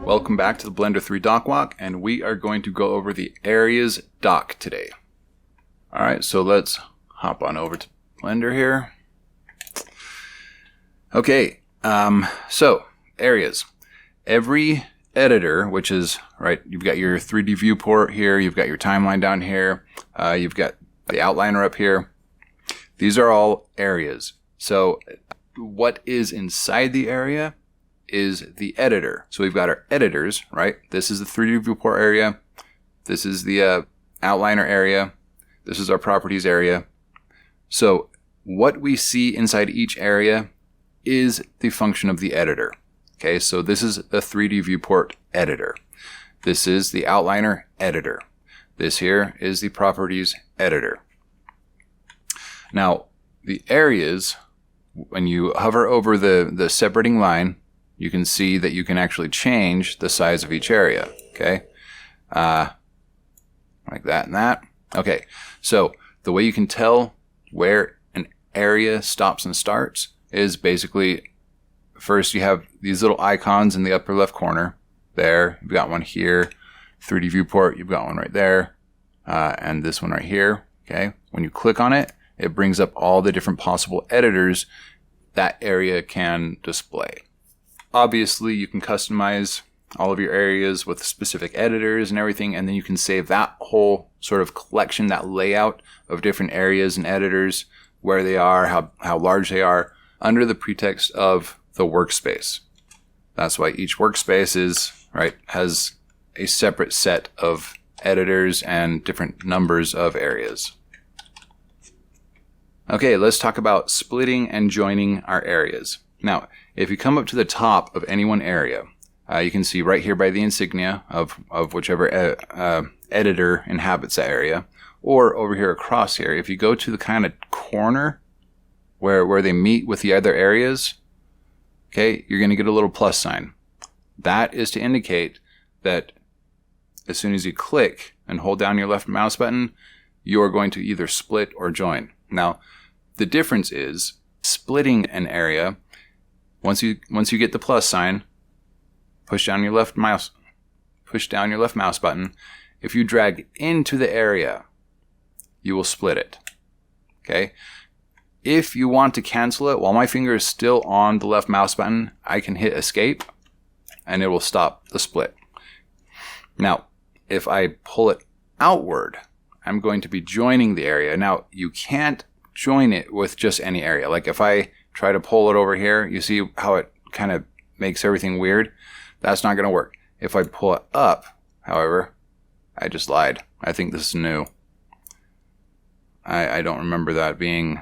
Welcome back to the Blender 3 Docwalk, and we are going to go over the areas dock today. Alright, so let's hop on over to Blender here. Okay, so areas. Every editor, which is, right, you've got your 3D viewport here, you've got your timeline down here, you've got the outliner up here. These are all areas. So what is inside the area is the editor. So we've got our editors, right? This is the 3D viewport area. This is the outliner area. This is our properties area. So what we see inside each area is the function of the editor. Okay, so this is the 3D viewport editor. This is the outliner editor. This here is the properties editor. Now, the areas, when you hover over the separating line, you can see that you can actually change the size of each area. Okay, like that and that. Okay, so the way you can tell where an area stops and starts is basically, first you have these little icons in the upper left corner. There, you've got one here. 3D viewport, you've got one right there. And this one right here. Okay, when you click on it, it brings up all the different possible editors that area can display. Obviously, you can customize all of your areas with specific editors and everything, and then you can save that whole sort of collection, that layout of different areas and editors, where they are, how large they are, under the pretext of the workspace. That's why each workspace is, right, has a separate set of editors and different numbers of areas. Okay, let's talk about splitting and joining our areas. Now, if you come up to the top of any one area, you can see right here by the insignia of whichever editor inhabits that area, or over here across here, if you go to the kind of corner where they meet with the other areas, okay, you're going to get a little plus sign. That is to indicate that as soon as you click and hold down your left mouse button, you are going to either split or join. Now, the difference is splitting an area. Once you get the plus sign, push down your left mouse button. If you drag into the area, you will split it. Okay? If you want to cancel it, while my finger is still on the left mouse button, I can hit escape and it will stop the split. Now, if I pull it outward, I'm going to be joining the area. Now, you can't join it with just any area. Like if I try to pull it over here, you see how it kind of makes everything weird? That's not going to work. If I pull it up, however, I just lied. I think this is new. I don't remember that being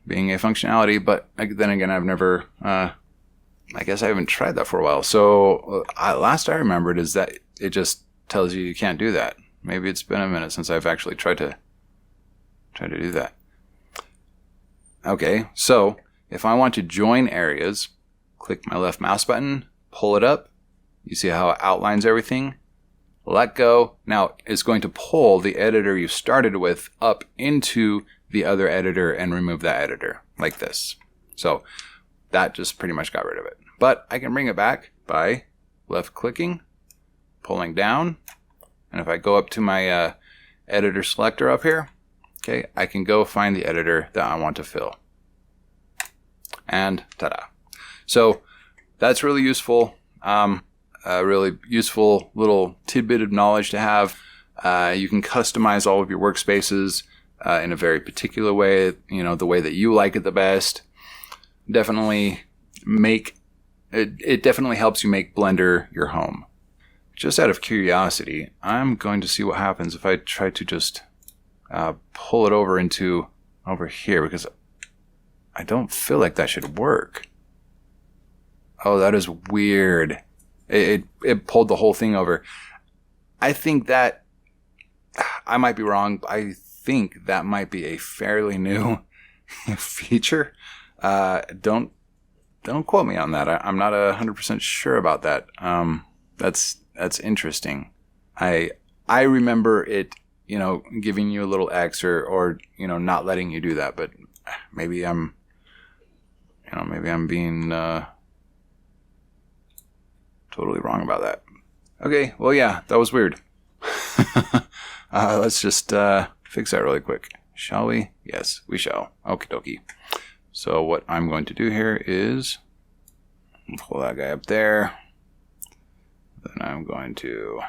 a functionality, but then again, I've never, I guess I haven't tried that for a while. So last I remembered is that it just tells you can't do that. Maybe it's been a minute since I've actually tried to do that. Okay, so if I want to join areas, click my left mouse button, pull it up. You see how it outlines everything? Let go. Now it's going to pull the editor you started with up into the other editor and remove that editor like this. So that just pretty much got rid of it. But I can bring it back by left clicking, pulling down. And if I go up to my editor selector up here, okay, I can go find the editor that I want to fill. And ta-da. So that's really useful. A really useful little tidbit of knowledge to have. You can customize all of your workspaces in a very particular way, the way that you like it the best. Definitely it definitely helps you make Blender your home. Just out of curiosity, I'm going to see what happens if I try to just pull it over here, because I don't feel like that should work. Oh, that is weird. It pulled the whole thing over. I think that, I might be wrong, but I think that might be a fairly new feature. Don't quote me on that. I'm not 100% sure about that. That's interesting. I remember it, giving you a little X or not letting you do that, but maybe I'm being totally wrong about that. Okay, well, yeah, that was weird. Let's just fix that really quick. Shall we? Yes, we shall. Okie dokie. So what I'm going to do here is pull that guy up there. Then I'm going to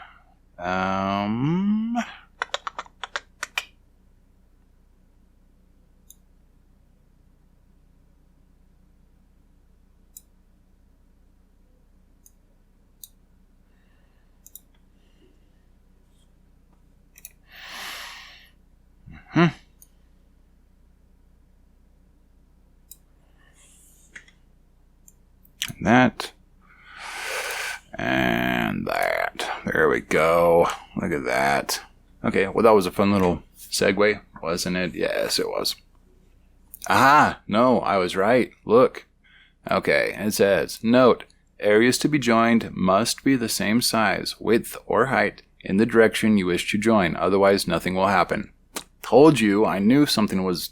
that and that. There we go. Look at that. Okay, well, that was a fun little segue, wasn't it? Yes, it was. Aha! No, I was right. Look. Okay, it says, note, areas to be joined must be the same size, width, or height in the direction you wish to join. Otherwise, nothing will happen. Told you, I knew something was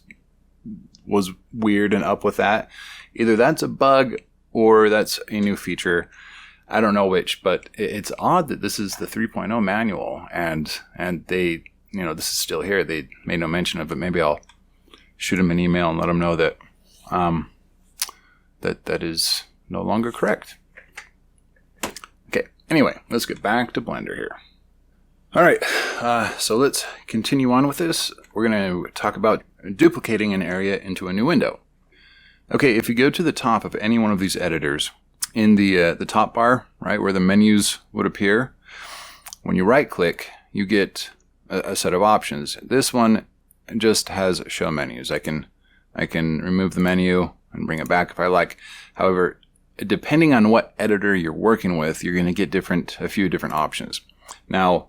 weird and up with that. Either that's a bug or that's a new feature. I don't know which, but it's odd that this is the 3.0 manual and they, this is still here. They made no mention of it. Maybe I'll shoot them an email and let them know that that is no longer correct. Okay, anyway, let's get back to Blender here. All right, so let's continue on with this. We're going to talk about duplicating an area into a new window. Okay, if you go to the top of any one of these editors, in the top bar, right, where the menus would appear, when you right-click, you get a set of options. This one just has show menus. I can remove the menu and bring it back if I like. However, depending on what editor you're working with, you're going to get a few different options. Now,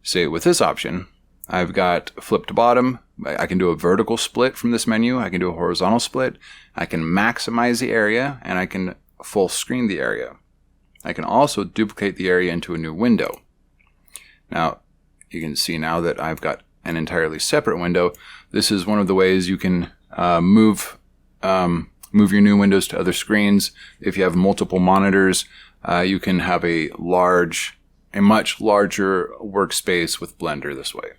say with this option, I've got flip to bottom. I can do a vertical split from this menu. I can do a horizontal split. I can maximize the area, and I can full screen the area. I can also duplicate the area into a new window. Now, you can see now that I've got an entirely separate window. This is one of the ways you can move your new windows to other screens. If you have multiple monitors, you can have a much larger workspace with Blender this way.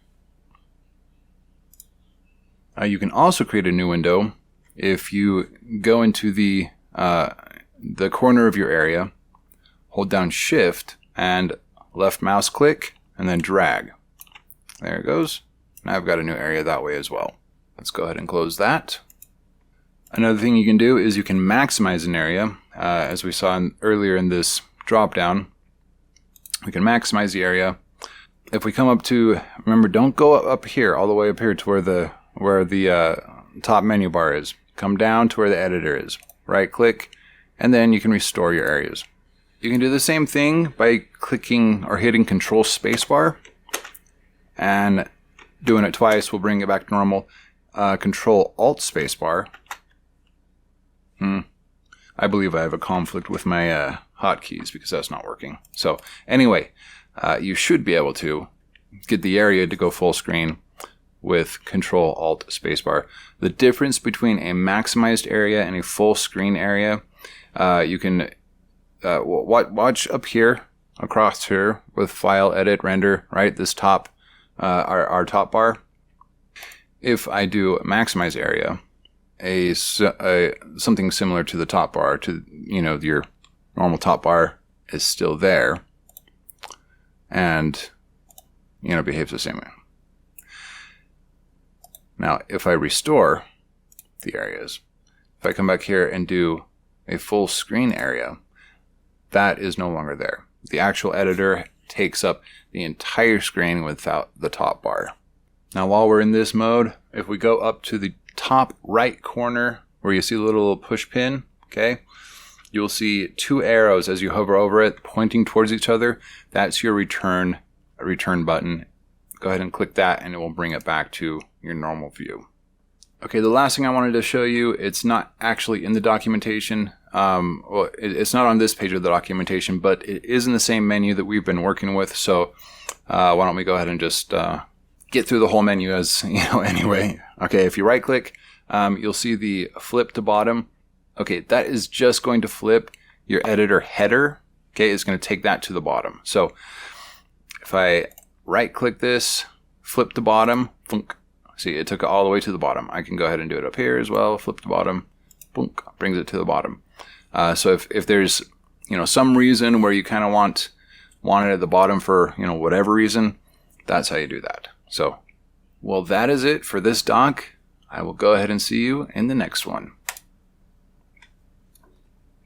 You can also create a new window if you go into the corner of your area, hold down Shift and left mouse click, and then drag. There it goes. Now I've got a new area that way as well. Let's go ahead and close that. Another thing you can do is you can maximize an area. As we saw earlier in this drop-down, we can maximize the area. If we come up to, remember, don't go up here, all the way up here to where the top menu bar is. Come down to where the editor is. Right-click, and then you can restore your areas. You can do the same thing by clicking or hitting Control Spacebar, and doing it twice will bring it back to normal. Control Alt Spacebar. I believe I have a conflict with my hotkeys because that's not working. So anyway, you should be able to get the area to go full screen with Control Alt Spacebar. The difference between a maximized area and a full screen area, you can watch up here, across here with File, Edit, Render, right? This top, our top bar. If I do maximize area, something similar to the top bar, to your normal top bar is still there, and behaves the same way. Now, if I restore the areas, if I come back here and do a full screen area, that is no longer there. The actual editor takes up the entire screen without the top bar. Now, while we're in this mode, if we go up to the top right corner where you see the little push pin, okay, you'll see two arrows as you hover over it pointing towards each other. That's your return button. Go ahead and click that and it will bring it back to your normal view. Okay, the last thing I wanted to show you, it's not actually in the documentation. Well, it's not on this page of the documentation, but it is in the same menu that we've been working with. So why don't we go ahead and just get through the whole menu as anyway. Okay, if you right click, you'll see the flip to bottom. Okay, that is just going to flip your editor header. Okay, it's going to take that to the bottom. So if I right click this, flip to bottom, boom, see, it took it all the way to the bottom. I can go ahead and do it up here as well. Flip to bottom, boom, brings it to the bottom. So if there's, some reason where you kind of want it at the bottom for, whatever reason, that's how you do that. So, well, that is it for this doc. I will go ahead and see you in the next one.